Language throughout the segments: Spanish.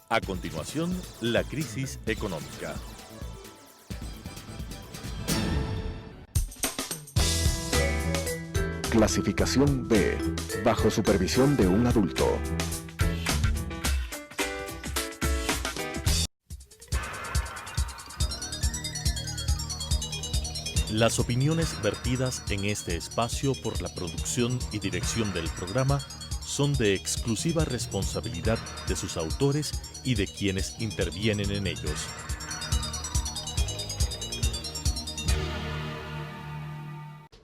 A continuación, la crisis económica. Clasificación B, bajo supervisión de un adulto. Las opiniones vertidas en este espacio por la producción y dirección del programa son de exclusiva responsabilidad de sus autores y de quienes intervienen en ellos.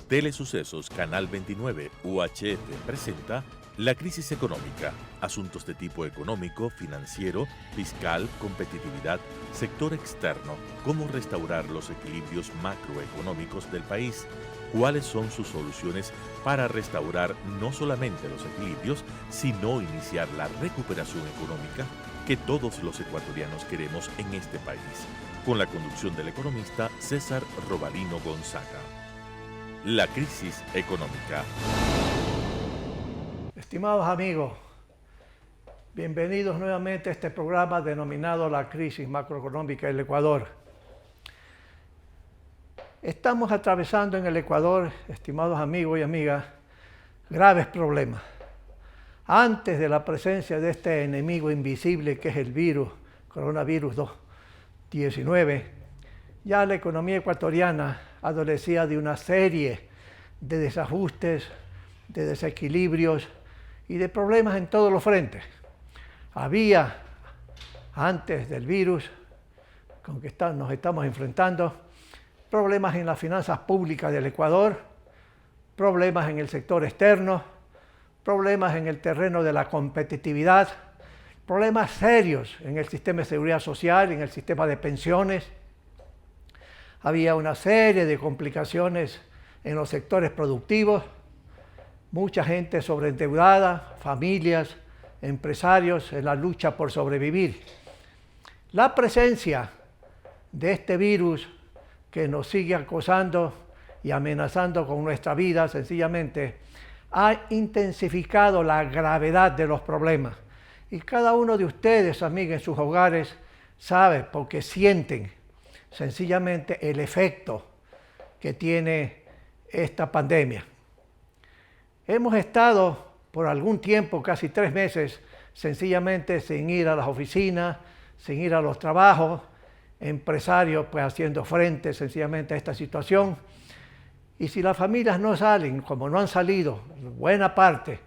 Telesucesos Canal 29 UHF presenta La crisis económica, asuntos de tipo económico, financiero, fiscal, competitividad, sector externo, cómo restaurar los equilibrios macroeconómicos del país, cuáles son sus soluciones para restaurar no solamente los equilibrios, sino iniciar la recuperación económica que todos los ecuatorianos queremos en este país, con la conducción del economista César Robalino Gonzaga. La crisis económica. Estimados amigos, bienvenidos nuevamente a este programa denominado La crisis macroeconómica del Ecuador. Estamos atravesando en el Ecuador, estimados amigos y amigas, graves problemas. Antes de la presencia de este enemigo invisible que es el virus, coronavirus 19, ya la economía ecuatoriana adolecía de una serie de desajustes, de desequilibrios y de problemas en todos los frentes. Había, antes del virus con que nos estamos enfrentando, problemas en las finanzas públicas del Ecuador, problemas en el sector externo, problemas en el terreno de la competitividad, problemas serios en el sistema de seguridad social, en el sistema de pensiones. Había una serie de complicaciones en los sectores productivos, mucha gente sobreendeudada, familias, empresarios en la lucha por sobrevivir. La presencia de este virus que nos sigue acosando y amenazando con nuestra vida, sencillamente, ha intensificado la gravedad de los problemas. Y cada uno de ustedes, amigos, en sus hogares, sabe porque sienten sencillamente el efecto que tiene esta pandemia. Hemos estado por algún tiempo, casi 3 meses, sencillamente sin ir a las oficinas, sin ir a los trabajos, empresarios pues haciendo frente sencillamente a esta situación. Y si las familias no salen, como no han salido, buena parte,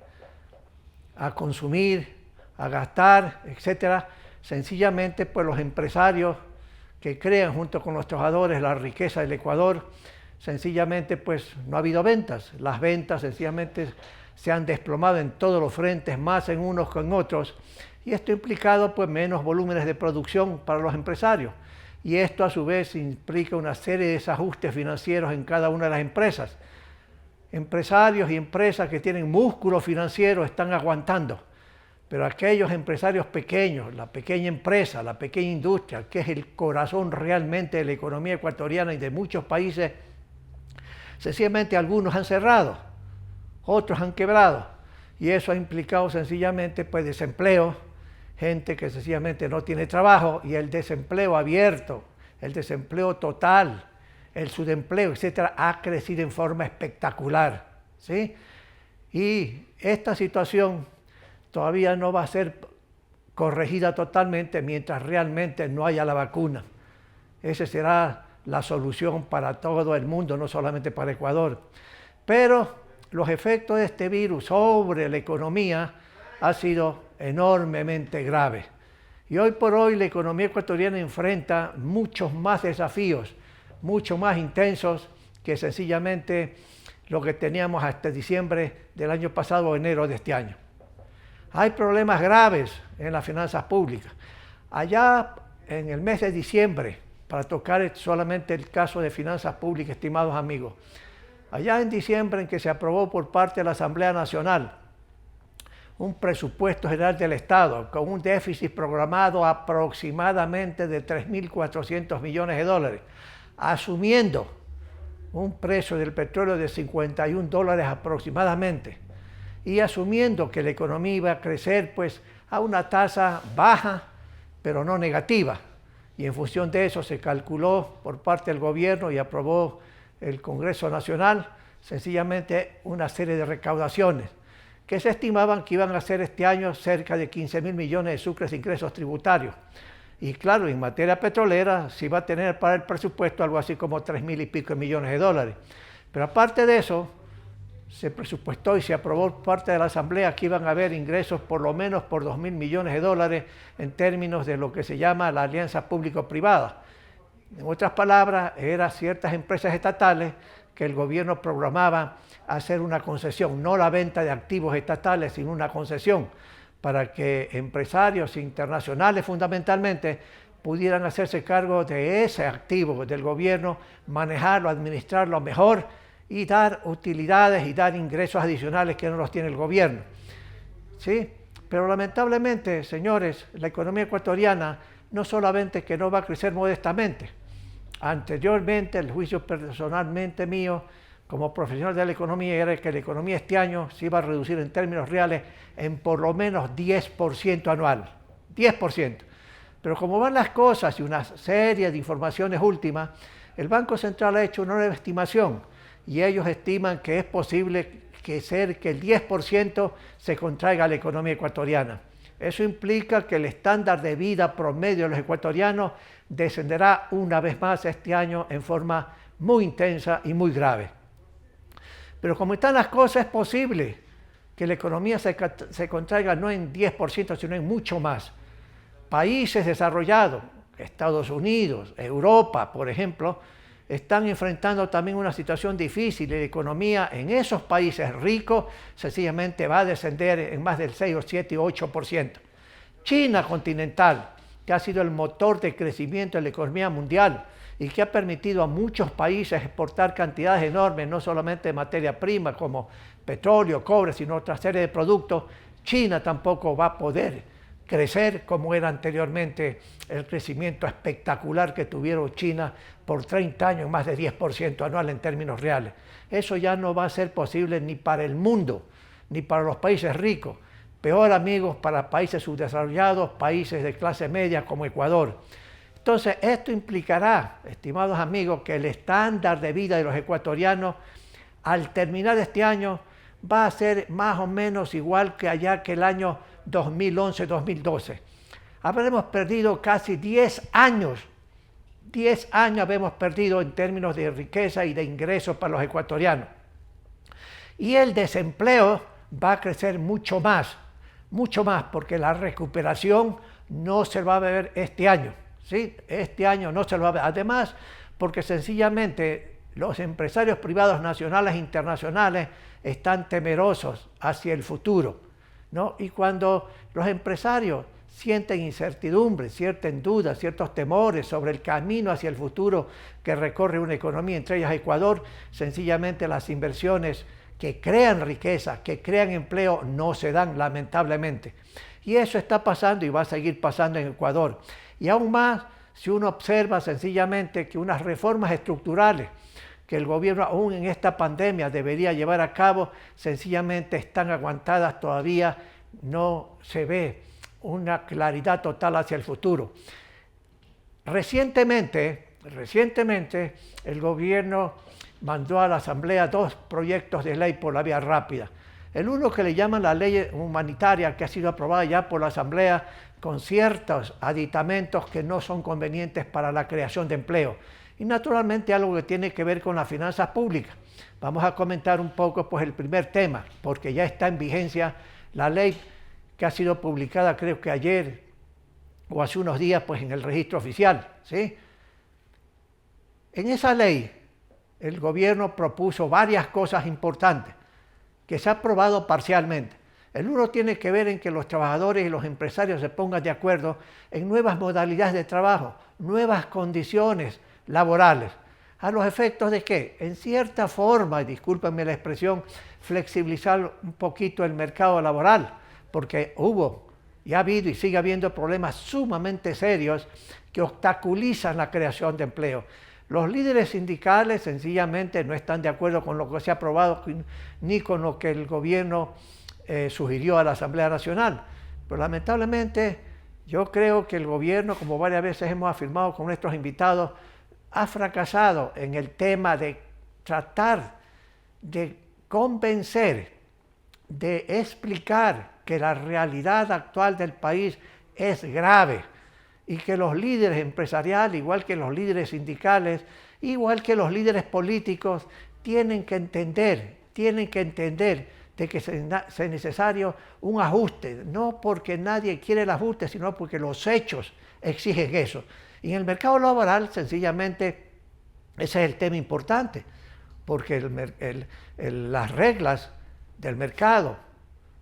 a consumir, a gastar, etcétera, sencillamente pues los empresarios que crean junto con los trabajadores la riqueza del Ecuador, sencillamente pues no ha habido ventas. Las ventas sencillamente se han desplomado en todos los frentes, más en unos que en otros, y esto ha implicado pues menos volúmenes de producción para los empresarios. Y esto a su vez implica una serie de desajustes financieros en cada una de las empresas. Empresarios y empresas que tienen músculo financiero están aguantando, pero aquellos empresarios pequeños, la pequeña empresa, la pequeña industria, que es el corazón realmente de la economía ecuatoriana y de muchos países, sencillamente algunos han cerrado, otros han quebrado, y eso ha implicado sencillamente pues desempleo, gente que sencillamente no tiene trabajo, y el desempleo abierto, el desempleo total, el subempleo, etcétera, ha crecido en forma espectacular, ¿sí? Y esta situación todavía no va a ser corregida totalmente mientras realmente no haya la vacuna. Esa será la solución para todo el mundo, no solamente para Ecuador. Pero los efectos de este virus sobre la economía han sido enormemente graves. Y hoy por hoy la economía ecuatoriana enfrenta muchos más desafíos, mucho más intensos que sencillamente lo que teníamos hasta diciembre del año pasado o enero de este año. Hay problemas graves en las finanzas públicas. Allá en el mes de diciembre, para tocar solamente el caso de finanzas públicas, estimados amigos, allá en diciembre en que se aprobó por parte de la Asamblea Nacional un presupuesto general del Estado con un déficit programado aproximadamente de 3.400 millones de dólares, asumiendo un precio del petróleo de $51 aproximadamente, y asumiendo que la economía iba a crecer pues a una tasa baja pero no negativa. Y en función de eso se calculó por parte del gobierno y aprobó el Congreso Nacional sencillamente una serie de recaudaciones que se estimaban que iban a ser este año cerca de 15.000 millones de sucres de ingresos tributarios. Y claro, en materia petrolera se va a tener para el presupuesto algo así como 3.000 y pico de millones de dólares. Pero aparte de eso, se presupuestó y se aprobó por parte de la Asamblea que iban a haber ingresos por lo menos por 2.000 millones de dólares en términos de lo que se llama la alianza público-privada. En otras palabras, eran ciertas empresas estatales que el gobierno programaba hacer una concesión, no la venta de activos estatales, sino una concesión, para que empresarios internacionales fundamentalmente pudieran hacerse cargo de ese activo del gobierno, manejarlo, administrarlo mejor y dar utilidades y dar ingresos adicionales que no los tiene el gobierno. ¿Sí? Pero lamentablemente, señores, la economía ecuatoriana no solamente que no va a crecer modestamente. Anteriormente, el juicio personalmente mío como profesional de la economía era que la economía este año se iba a reducir en términos reales en por lo menos 10% anual. 10%. Pero como van las cosas y una serie de informaciones últimas, el Banco Central ha hecho una nueva estimación y ellos estiman que es posible que el 10% se contraiga la economía ecuatoriana. Eso implica que el estándar de vida promedio de los ecuatorianos descenderá una vez más este año en forma muy intensa y muy grave. Pero como están las cosas, es posible que la economía se contraiga no en 10%, sino en mucho más. Países desarrollados, Estados Unidos, Europa, por ejemplo, están enfrentando también una situación difícil y la economía en esos países ricos sencillamente va a descender en más del 6 o 7 o 8%. China continental, que ha sido el motor de crecimiento de la economía mundial y que ha permitido a muchos países exportar cantidades enormes, no solamente de materia prima como petróleo, cobre, sino otra serie de productos, China tampoco va a poder crecer como era anteriormente el crecimiento espectacular que tuvieron China por 30 años, más de 10% anual en términos reales. Eso ya no va a ser posible ni para el mundo, ni para los países ricos. Peor, amigos, para países subdesarrollados, países de clase media como Ecuador. Entonces, esto implicará, estimados amigos, que el estándar de vida de los ecuatorianos al terminar este año va a ser más o menos igual que allá que el año 2011-2012. Habremos perdido casi 10 años. 10 años habemos perdido en términos de riqueza y de ingresos para los ecuatorianos. Y el desempleo va a crecer mucho más, porque la recuperación no se va a ver este año. ¿Sí? Este año no se lo va a ver. Además, porque sencillamente los empresarios privados nacionales e internacionales están temerosos hacia el futuro, ¿no? Y cuando los empresarios sienten incertidumbre, sienten dudas, ciertos temores sobre el camino hacia el futuro que recorre una economía, entre ellas Ecuador, sencillamente las inversiones que crean riqueza, que crean empleo, no se dan lamentablemente. Y eso está pasando y va a seguir pasando en Ecuador. Y aún más si uno observa sencillamente que unas reformas estructurales que el gobierno aún en esta pandemia debería llevar a cabo, sencillamente están aguantadas todavía, no se ve una claridad total hacia el futuro. Recientemente el gobierno mandó a la Asamblea 2 proyectos de ley por la vía rápida. El uno que le llaman la ley humanitaria, que ha sido aprobada ya por la Asamblea con ciertos aditamentos que no son convenientes para la creación de empleo. Y naturalmente algo que tiene que ver con las finanzas públicas. Vamos a comentar un poco pues el primer tema, porque ya está en vigencia la ley que ha sido publicada creo que ayer o hace unos días pues en el registro oficial, ¿sí? En esa ley el gobierno propuso varias cosas importantes que se ha aprobado parcialmente. El uno tiene que ver en que los trabajadores y los empresarios se pongan de acuerdo en nuevas modalidades de trabajo, nuevas condiciones laborales. ¿A los efectos de qué? En cierta forma, y discúlpenme la expresión, flexibilizar un poquito el mercado laboral, porque hubo y ha habido y sigue habiendo problemas sumamente serios que obstaculizan la creación de empleo. Los líderes sindicales sencillamente no están de acuerdo con lo que se ha aprobado ni con lo que el gobierno sugirió a la Asamblea Nacional. Pero lamentablemente Yo creo que el gobierno, como varias veces hemos afirmado con nuestros invitados, ha fracasado en el tema de tratar de convencer, de explicar que la realidad actual del país es grave y que los líderes empresariales, igual que los líderes sindicales, igual que los líderes políticos, tienen que entender de que es necesario un ajuste, no porque nadie quiere el ajuste, sino porque los hechos exigen eso. Y en el mercado laboral, sencillamente, ese es el tema importante, porque las reglas del mercado,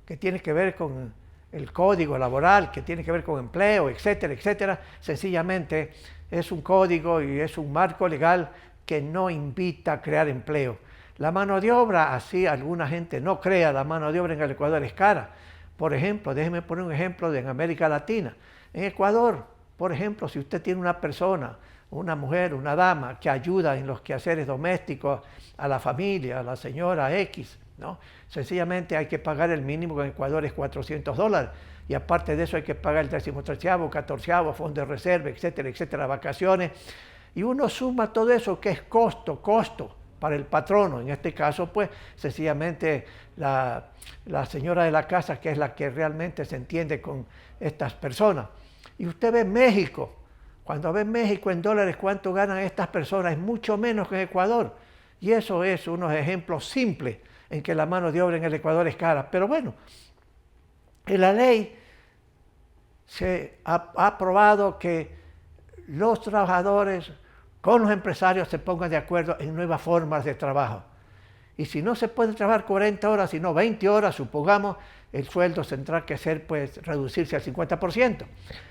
que tienen que ver con el código laboral, que tiene que ver con empleo, etcétera, etcétera, sencillamente es un código y es un marco legal que no invita a crear empleo. La mano de obra, así alguna gente no crea, la mano de obra en el Ecuador es cara. Por ejemplo, déjeme poner un ejemplo de en América Latina. En Ecuador, por ejemplo, si usted tiene una persona, una mujer, una dama que ayuda en los quehaceres domésticos a la familia, a la señora X, ¿no? Sencillamente hay que pagar el mínimo, que en Ecuador es $400, y aparte de eso hay que pagar el 13º, 14º, fondo de reserva, etcétera, etcétera, vacaciones. Y uno suma todo eso que es costo para el patrono. En este caso, pues, sencillamente la señora de la casa, que es la que realmente se entiende con estas personas. Y usted ve México, cuando ve México en dólares, cuánto ganan estas personas, es mucho menos que en Ecuador. Y eso es unos ejemplos simples en que la mano de obra en el Ecuador es cara. Pero bueno, en la ley se ha aprobado que los trabajadores con los empresarios se pongan de acuerdo en nuevas formas de trabajo. Y si no se puede trabajar 40 horas, sino 20 horas, supongamos, el sueldo tendrá que ser, pues, reducirse al 50%.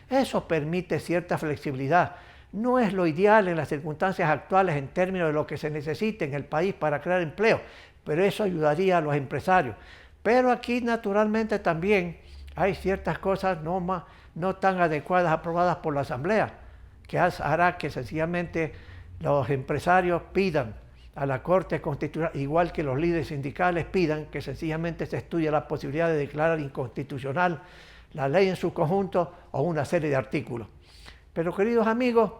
Eso permite cierta flexibilidad. No es lo ideal en las circunstancias actuales en términos de lo que se necesita en el país para crear empleo, pero eso ayudaría a los empresarios. Pero aquí, naturalmente, también hay ciertas cosas no tan adecuadas aprobadas por la Asamblea, que hará que sencillamente los empresarios pidan a la Corte Constitucional, igual que los líderes sindicales pidan que sencillamente se estudie la posibilidad de declarar inconstitucional la ley en su conjunto o una serie de artículos. Pero, queridos amigos,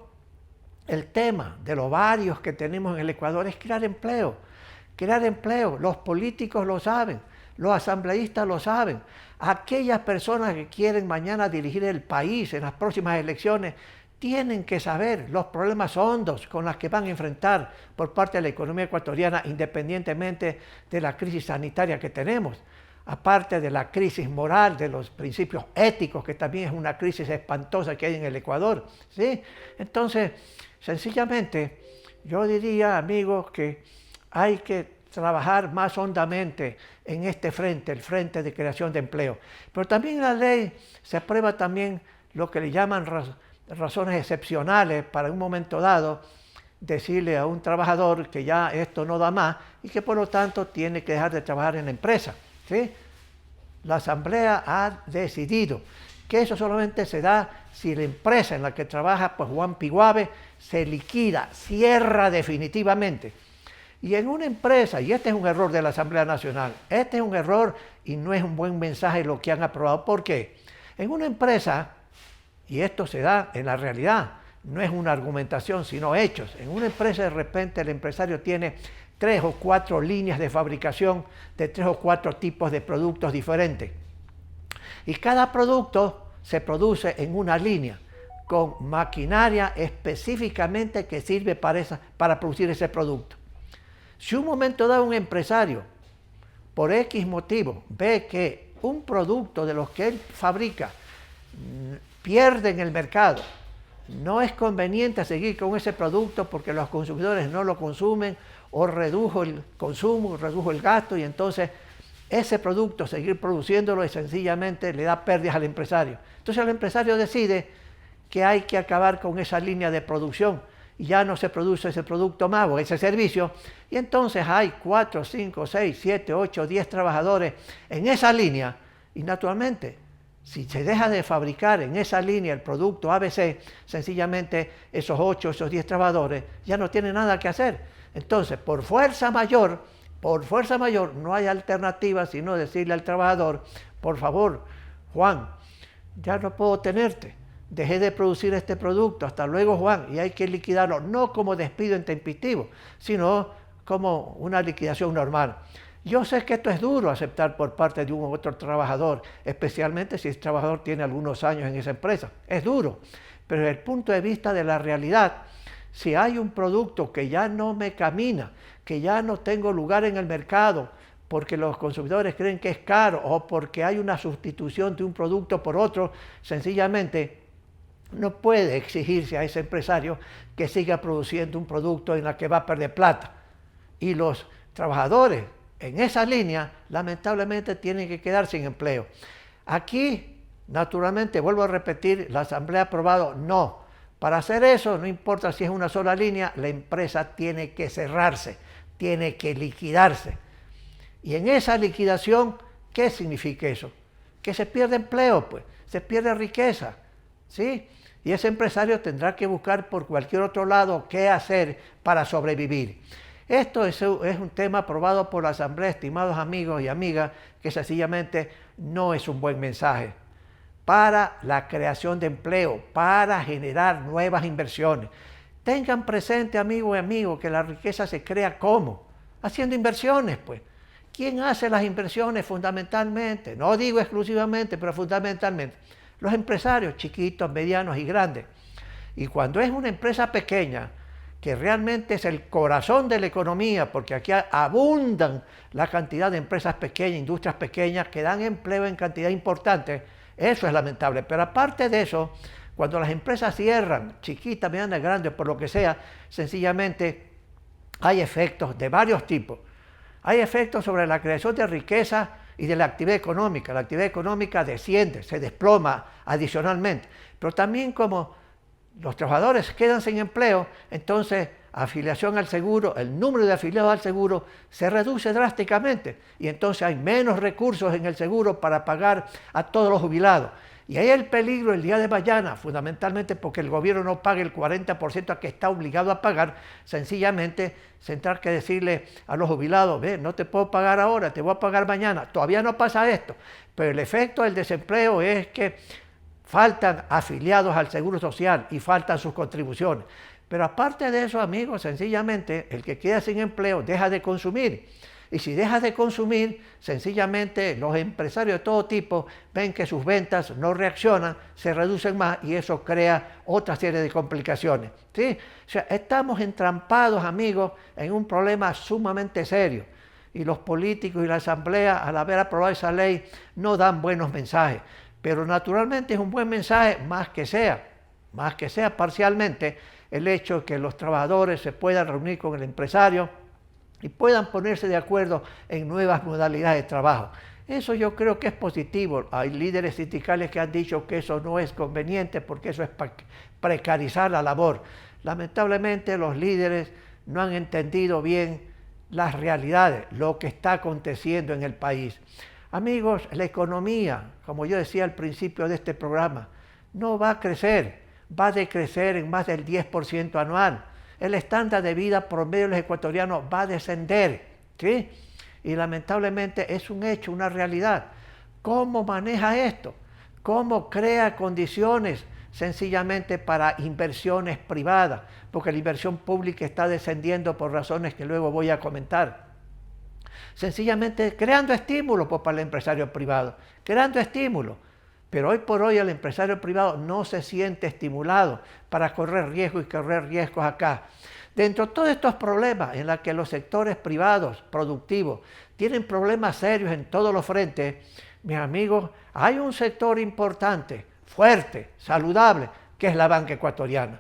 el tema de los varios que tenemos en el Ecuador es crear empleo. Crear empleo, los políticos lo saben, los asambleístas lo saben. Aquellas personas que quieren mañana dirigir el país en las próximas elecciones tienen que saber los problemas hondos con los que van a enfrentar por parte de la economía ecuatoriana, independientemente de la crisis sanitaria que tenemos, aparte de la crisis moral, de los principios éticos, que también es una crisis espantosa que hay en el Ecuador, ¿sí? Entonces, sencillamente, yo diría, amigos, que hay que trabajar más hondamente en este frente, el frente de creación de empleo. Pero también en la ley se aprueba también lo que le llaman razones excepcionales para en un momento dado decirle a un trabajador que ya esto no da más y que por lo tanto tiene que dejar de trabajar en la empresa, ¿sí? La Asamblea ha decidido que eso solamente se da si la empresa en la que trabaja, pues, Juan Piguave, se liquida, cierra definitivamente. Y en una empresa, y este es un error de la Asamblea Nacional, este es un error y no es un buen mensaje lo que han aprobado. ¿Por qué? En una empresa, y esto se da en la realidad, no es una argumentación, sino hechos. En una empresa, de repente, el empresario tiene 3 o 4 líneas de fabricación de 3 o 4 tipos de productos diferentes. Y cada producto se produce en una línea, con maquinaria específicamente que sirve para producir ese producto. Si un momento dado un empresario, por X motivo, ve que un producto de los que él fabrica pierde en el mercado, no es conveniente seguir con ese producto porque los consumidores no lo consumen, o redujo el consumo, redujo el gasto, y entonces ese producto, seguir produciéndolo, y sencillamente le da pérdidas al empresario. Entonces el empresario decide que hay que acabar con esa línea de producción y ya no se produce ese producto más o ese servicio, y entonces hay 4, 5, 6, 7, 8, 10 trabajadores en esa línea, y naturalmente, si se deja de fabricar en esa línea el producto ABC, sencillamente esos 8, esos 10 trabajadores ya no tienen nada que hacer. Entonces, por fuerza mayor, no hay alternativa sino decirle al trabajador: por favor, Juan, ya no puedo tenerte, dejé de producir este producto, hasta luego Juan, y hay que liquidarlo, no como despido intempestivo, sino como una liquidación normal. Yo sé que esto es duro aceptar por parte de un u otro trabajador, especialmente si el trabajador tiene algunos años en esa empresa. Es duro, pero desde el punto de vista de la realidad, si hay un producto que ya no me camina, que ya no tengo lugar en el mercado, porque los consumidores creen que es caro o porque hay una sustitución de un producto por otro, sencillamente no puede exigirse a ese empresario que siga produciendo un producto en el que va a perder plata. Y los trabajadores en esa línea, lamentablemente, tienen que quedar sin empleo. Aquí, naturalmente, vuelvo a repetir, la Asamblea ha aprobado no. Para hacer eso, no importa si es una sola línea, la empresa tiene que cerrarse, tiene que liquidarse. Y en esa liquidación, ¿qué significa eso? Que se pierde empleo, pues, se pierde riqueza, ¿sí? Y ese empresario tendrá que buscar por cualquier otro lado qué hacer para sobrevivir. Esto es un tema aprobado por la Asamblea, estimados amigos y amigas, que sencillamente no es un buen mensaje para la creación de empleo, para generar nuevas inversiones. Tengan presente, amigos y amigos, que la riqueza se crea ¿cómo? Haciendo inversiones, pues. ¿Quién hace las inversiones fundamentalmente? No digo exclusivamente, pero fundamentalmente. Los empresarios chiquitos, medianos y grandes. Y cuando es una empresa pequeña, que realmente es el corazón de la economía, porque aquí abundan la cantidad de empresas pequeñas, industrias pequeñas, que dan empleo en cantidad importante, eso es lamentable. Pero aparte de eso, cuando las empresas cierran, chiquitas, medianas, grandes, por lo que sea, sencillamente hay efectos de varios tipos. Hay efectos sobre la creación de riqueza y de la actividad económica. La actividad económica desciende, se desploma adicionalmente. Pero también como los trabajadores quedan sin empleo, entonces afiliación al seguro, el número de afiliados al seguro se reduce drásticamente y entonces hay menos recursos en el seguro para pagar a todos los jubilados. Y ahí el peligro el día de mañana, fundamentalmente porque el gobierno no paga el 40% a que está obligado a pagar, sencillamente tendrá que decirle a los jubilados, ve, no te puedo pagar ahora, te voy a pagar mañana. Todavía no pasa esto, pero el efecto del desempleo es que faltan afiliados al Seguro Social y faltan sus contribuciones. Pero aparte de eso, amigos, sencillamente el que queda sin empleo deja de consumir. Y si deja de consumir, sencillamente los empresarios de todo tipo ven que sus ventas no reaccionan, se reducen más y eso crea otra serie de complicaciones, ¿sí? O sea, estamos entrampados, amigos, en un problema sumamente serio. Y los políticos y la Asamblea, al haber aprobado esa ley, no dan buenos mensajes. Pero naturalmente es un buen mensaje, más que sea parcialmente, el hecho de que los trabajadores se puedan reunir con el empresario y puedan ponerse de acuerdo en nuevas modalidades de trabajo. Eso yo creo que es positivo. Hay líderes sindicales que han dicho que eso no es conveniente porque eso es precarizar la labor. Lamentablemente los líderes no han entendido bien las realidades, lo que está aconteciendo en el país. Amigos, la economía, como yo decía al principio de este programa, no va a crecer, va a decrecer en más del 10% anual. El estándar de vida promedio de los ecuatorianos va a descender, ¿sí? Y lamentablemente es un hecho, una realidad. ¿Cómo maneja esto? ¿Cómo crea condiciones sencillamente para inversiones privadas? Porque la inversión pública está descendiendo por razones que luego voy a comentar. Sencillamente creando estímulos pues, para el empresario privado, creando estímulos. Pero hoy por hoy el empresario privado no se siente estimulado para correr riesgos y correr riesgos acá. Dentro de todos estos problemas en los que los sectores privados, productivos, tienen problemas serios en todos los frentes, mis amigos, hay un sector importante, fuerte, saludable, que es la banca ecuatoriana.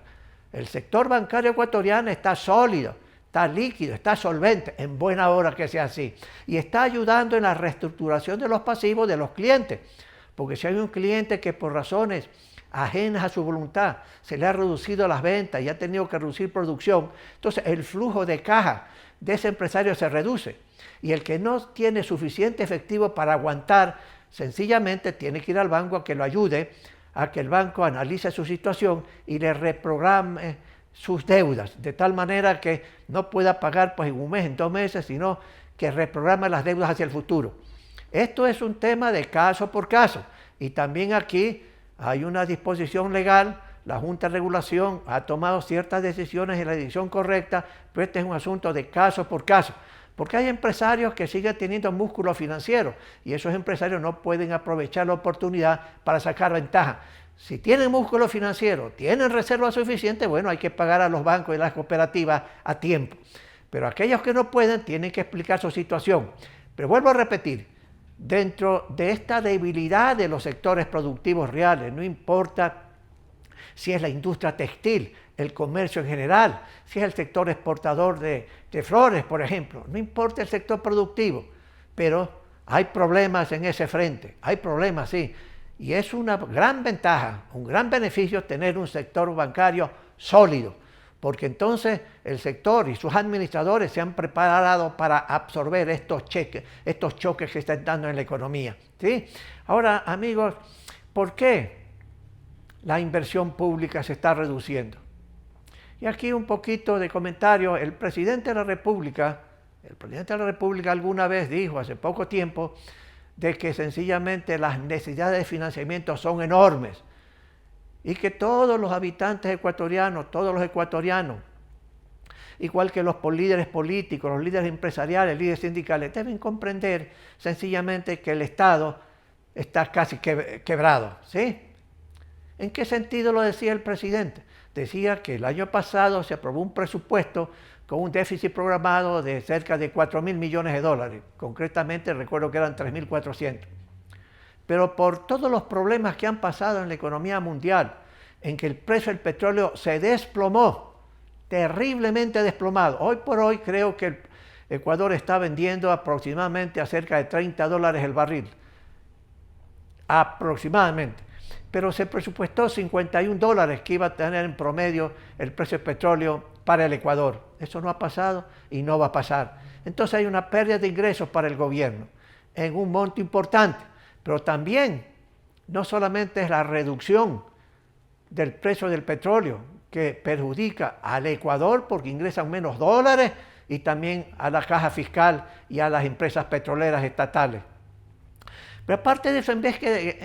El sector bancario ecuatoriano está sólido, está líquido, está solvente, en buena hora que sea así, y está ayudando en la reestructuración de los pasivos de los clientes, porque si hay un cliente que por razones ajenas a su voluntad se le ha reducido las ventas y ha tenido que reducir producción, entonces el flujo de caja de ese empresario se reduce, y el que no tiene suficiente efectivo para aguantar, sencillamente tiene que ir al banco a que lo ayude, a que el banco analice su situación y le reprograme sus deudas, de tal manera que no pueda pagar pues, en un mes, en 2 meses, sino que reprograme las deudas hacia el futuro. Esto es un tema de caso por caso. Y también aquí, hay una disposición legal, la Junta de Regulación ha tomado ciertas decisiones en la dirección correcta, pero este es un asunto de caso por caso. Porque hay empresarios que siguen teniendo músculo financiero y esos empresarios no pueden aprovechar la oportunidad para sacar ventaja. Si tienen músculo financiero, tienen reserva suficiente, bueno, hay que pagar a los bancos y las cooperativas a tiempo. Pero aquellos que no pueden tienen que explicar su situación. Pero vuelvo a repetir, dentro de esta debilidad de los sectores productivos reales, no importa si es la industria textil, el comercio en general, si es el sector exportador de flores, por ejemplo, no importa el sector productivo, pero hay problemas en ese frente, hay problemas, sí, y es una gran ventaja, un gran beneficio tener un sector bancario sólido, porque entonces el sector y sus administradores se han preparado para absorber estos choques que están dando en la economía, ¿sí? Ahora, amigos, ¿por qué la inversión pública se está reduciendo? Y aquí un poquito de comentario. El presidente de la República alguna vez dijo hace poco tiempo de que sencillamente las necesidades de financiamiento son enormes y que todos los habitantes ecuatorianos, igual que los líderes políticos, los líderes empresariales, líderes sindicales, deben comprender sencillamente que el Estado está casi quebrado, ¿sí? ¿En qué sentido lo decía el presidente? Decía que el año pasado se aprobó un presupuesto con un déficit programado de cerca de 4.000 millones de dólares. Concretamente recuerdo que eran 3.400. Pero por todos los problemas que han pasado en la economía mundial, en que el precio del petróleo se desplomó, terriblemente desplomado. Hoy por hoy creo que el Ecuador está vendiendo aproximadamente a cerca de $30 el barril. Aproximadamente. Pero se presupuestó $51 que iba a tener en promedio el precio del petróleo para el Ecuador. Eso no ha pasado y no va a pasar. Entonces hay una pérdida de ingresos para el gobierno en un monto importante, pero también no solamente es la reducción del precio del petróleo que perjudica al Ecuador porque ingresan menos dólares y también a la caja fiscal y a las empresas petroleras estatales. Pero aparte de eso,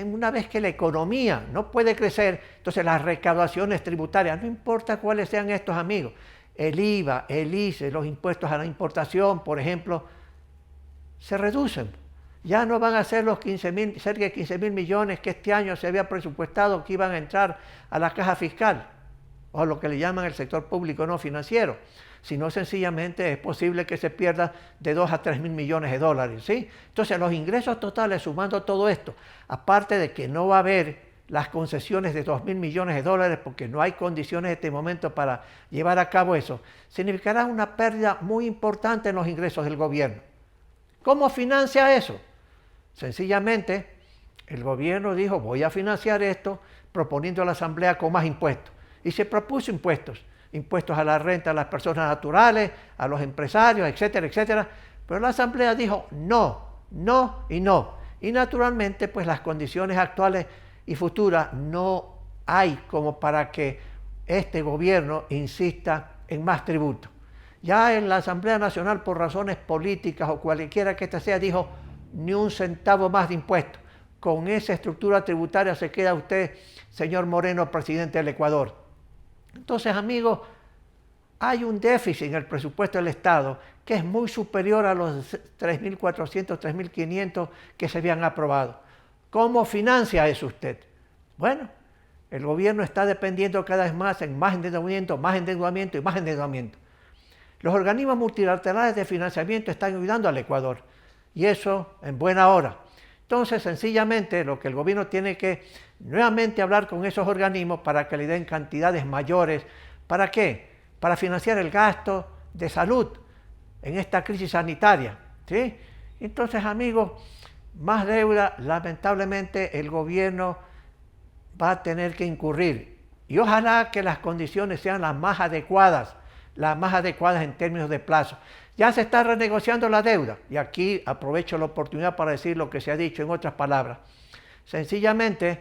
una vez que la economía no puede crecer, entonces las recaudaciones tributarias, no importa cuáles sean estos, amigos, el IVA, el ICE, los impuestos a la importación, por ejemplo, se reducen. Ya no van a ser los cerca de 15.000 millones que este año se había presupuestado que iban a entrar a la caja fiscal, o lo que le llaman el sector público no financiero, sino sencillamente es posible que se pierda de 2 a 3.000 millones de dólares, ¿sí? Entonces los ingresos totales, sumando todo esto, aparte de que no va a haber las concesiones de 2.000 millones de dólares porque no hay condiciones en este momento para llevar a cabo eso, significará una pérdida muy importante en los ingresos del gobierno. ¿Cómo financia eso? Sencillamente, el gobierno dijo, voy a financiar esto proponiendo a la Asamblea con más impuestos. Y se propuso impuestos a la renta a las personas naturales, a los empresarios, etcétera, etcétera. Pero la Asamblea dijo no, no y no. Y naturalmente, pues las condiciones actuales y futuras no hay como para que este gobierno insista en más tributo. Ya en la Asamblea Nacional, por razones políticas o cualquiera que ésta sea, dijo ni un centavo más de impuestos. Con esa estructura tributaria se queda usted, señor Moreno, presidente del Ecuador. Entonces, amigos, hay un déficit en el presupuesto del Estado que es muy superior a los 3.400, 3.500 que se habían aprobado. ¿Cómo financia eso usted? Bueno, el gobierno está dependiendo cada vez más en más endeudamiento y más endeudamiento. Los organismos multilaterales de financiamiento están ayudando al Ecuador y eso en buena hora. Entonces, sencillamente, lo que el gobierno tiene que nuevamente hablar con esos organismos para que le den cantidades mayores. ¿Para qué? Para financiar el gasto de salud en esta crisis sanitaria, ¿sí? Entonces, amigos, más deuda, lamentablemente, el gobierno va a tener que incurrir. Y ojalá que las condiciones sean las más adecuadas en términos de plazo. Ya se está renegociando la deuda, y aquí aprovecho la oportunidad para decir lo que se ha dicho en otras palabras. Sencillamente,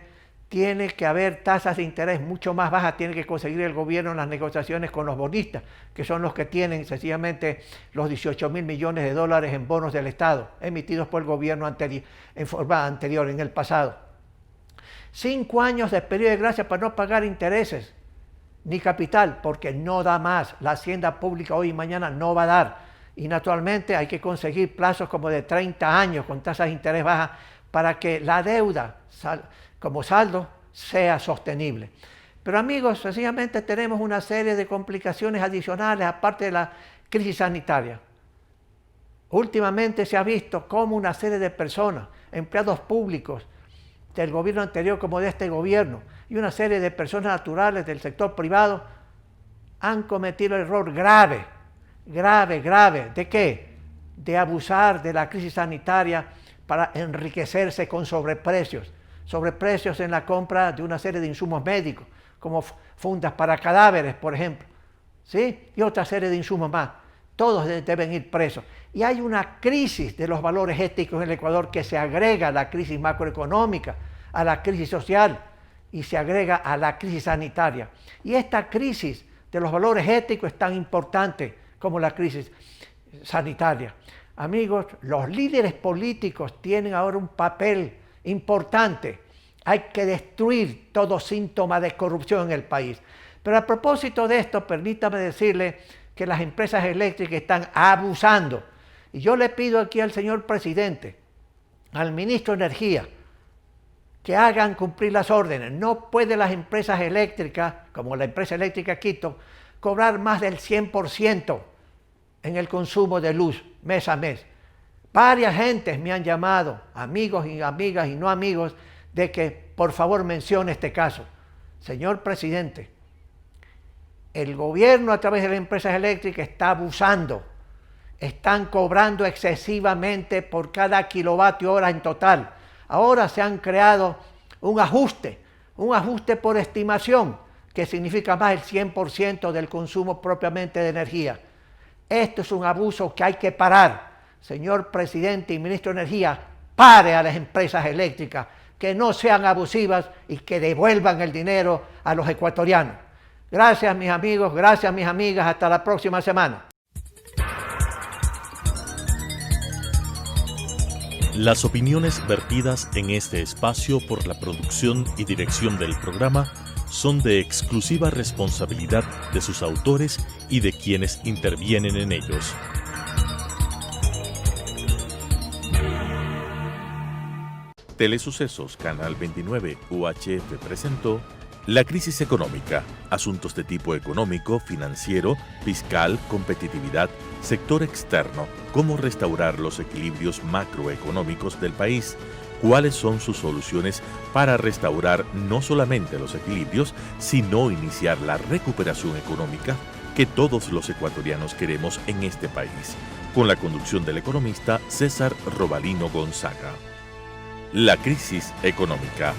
tiene que haber tasas de interés mucho más bajas, tiene que conseguir el gobierno en las negociaciones con los bonistas, que son los que tienen sencillamente los 18.000 millones de dólares en bonos del Estado, emitidos por el gobierno en forma anterior, en el pasado. 5 años de periodo de gracia para no pagar intereses ni capital, porque no da más. La hacienda pública hoy y mañana no va a dar. Y naturalmente hay que conseguir plazos como de 30 años con tasas de interés bajas para que la deuda como saldo sea sostenible. Pero amigos, sencillamente tenemos una serie de complicaciones adicionales aparte de la crisis sanitaria. Últimamente se ha visto cómo una serie de personas, empleados públicos del gobierno anterior como de este gobierno, y una serie de personas naturales del sector privado han cometido el error grave. ¿De qué? De abusar de la crisis sanitaria para enriquecerse con sobreprecios en la compra de una serie de insumos médicos, como fundas para cadáveres, por ejemplo, ¿sí? Y otra serie de insumos más. Todos deben ir presos. Y hay una crisis de los valores éticos en el Ecuador que se agrega a la crisis macroeconómica, a la crisis social y se agrega a la crisis sanitaria. Y esta crisis de los valores éticos es tan importante como la crisis sanitaria. Amigos, los líderes políticos tienen ahora un papel importante. Hay que destruir todo síntoma de corrupción en el país. Pero a propósito de esto, permítame decirle que las empresas eléctricas están abusando. Y yo le pido aquí al señor presidente, al ministro de Energía, que hagan cumplir las órdenes. No pueden las empresas eléctricas, como la empresa eléctrica Quito, cobrar más del 100% en el consumo de luz mes a mes. Varias gentes me han llamado, amigos y amigas y no amigos, de que por favor mencione este caso. Señor presidente, el gobierno a través de las empresas eléctricas está abusando. Están cobrando excesivamente por cada kilovatio hora en total. Ahora se han creado un ajuste por estimación, que significa más del 100% del consumo propiamente de energía. Esto es un abuso que hay que parar. Señor presidente y ministro de Energía, pare a las empresas eléctricas, que no sean abusivas y que devuelvan el dinero a los ecuatorianos. Gracias mis amigos, gracias mis amigas, hasta la próxima semana. Las opiniones vertidas en este espacio por la producción y dirección del programa son de exclusiva responsabilidad de sus autores y de quienes intervienen en ellos. Telesucesos Canal 29 UHF presentó La crisis económica, asuntos de tipo económico, financiero, fiscal, competitividad, sector externo, cómo restaurar los equilibrios macroeconómicos del país, cuáles son sus soluciones para restaurar no solamente los equilibrios, sino iniciar la recuperación económica que todos los ecuatorianos queremos en este país, con la conducción del economista César Robalino Gonzaga. La crisis económica.